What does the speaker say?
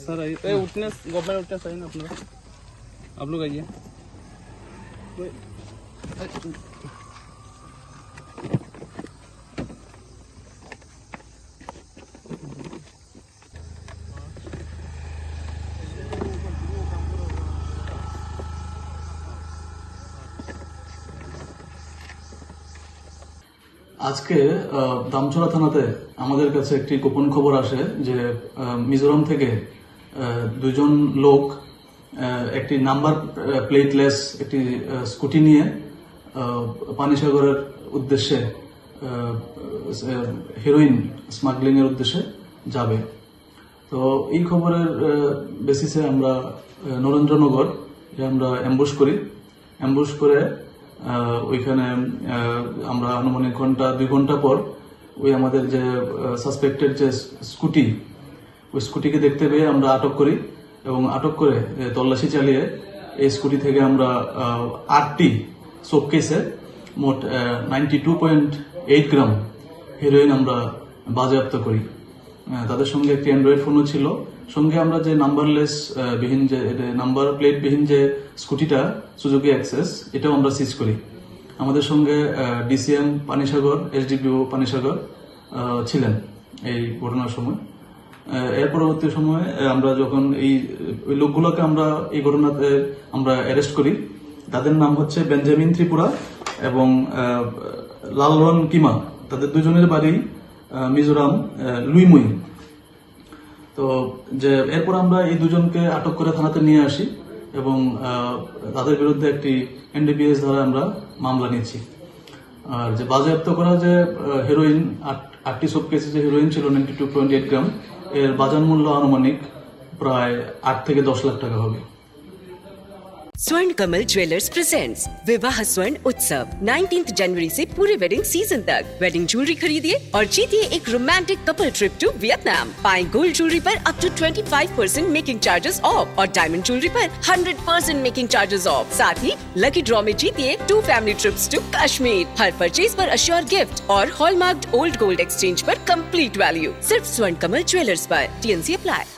Sir आइए, उठने government उठने सही ना अपना, आप लोग आइए। আজকে দামছড়া থানাতে আমাদের কাছে একটি গোপন খবর আসে যে মিজোরাম থেকে দুজন লোক একটি নাম্বার প্লেটলেস একটি স্কুটি নিয়ে পানিসাগরের উদ্দেশ্যে হেরোইন স্মাগলিং এর উদ্দেশ্যে যাবে। তো এই খবরের বেসিসে আমরা নরেন্দ্রনগর আমরা অ্যাম্বুশ করে ওইখানে আমরা আনুমানিক 2 ঘন্টা পর ওই আমাদের যে সাসপেক্টেড যে স্কুটি, ওই স্কুটিকে দেখতে পেয়ে আমরা আটক করি এবং আটক করে তল্লাশি চালিয়ে এই স্কুটি থেকে আমরা 8টি শোকেসে মোট 92.8 গ্রাম হেরোইন আমরা বাজেয়াপ্ত করি। তাদের সঙ্গে একটি অ্যান্ড্রয়েড ফোনও ছিল। সঙ্গে আমরা যে নাম্বারলেস বিহীন যে নাম্বার প্লেট বিহীন যে স্কুটিটা সুজুকি অ্যাক্সেস, এটাও আমরা সিজ করি। আমাদের সঙ্গে ডিসিএম পানিসাগর, এসডিপিও পানিসাগর ছিলেন এই ঘটনার সময়। এর পরবর্তী সময়ে আমরা যখন এই লোকগুলোকে আমরা এই ঘটনাতে আমরা অ্যারেস্ট করি, তাদের নাম হচ্ছে বেঞ্জামিন ত্রিপুরা এবং লালরন কিমা। তাদের দুজনের বাড়ি মিজোরাম লুইমুই। তো যে এরপর আমরা এই দুজনকে আটক করে থানাতে নিয়ে আসি এবং তাদের বিরুদ্ধে একটি এনডিপিএস ধারা আমরা মামলা নিয়েছি। আর যে বাজেয়াপ্ত করা যে হেরোইন 8টি শোকেসে যে হেরোইন ছিল 92.8 গ্রাম, এর বাজার মূল্য আনুমানিক প্রায় 8 থেকে 10 লাখ টাকা হবে। स्वर्ण कमल ज्वेलर्स प्रेजेंट्स विवाह स्वर्ण उत्सव 19 जनवरी से पूरे वेडिंग सीजन तक। वेडिंग ज्वेलरी खरीदिए और जीतिए एक romantic couple trip to Vietnam. पाएं गोल्ड ज्वेलरी पर up to 25% making charges off और डायमंड ज्वेलरी पर 100% मेकिंग चार्जेस ऑफ। साथ ही लकी ड्रॉ में जीतिए 2 फैमिली ट्रिप्स टू कश्मीर। हर परचेज पर अश्योर गिफ्ट और हॉलमार्क्ड ओल्ड गोल्ड एक्सचेंज पर कंप्लीट वैल्यू। सिर्फ स्वर्ण कमल ज्वेलर्स पर। TNC apply.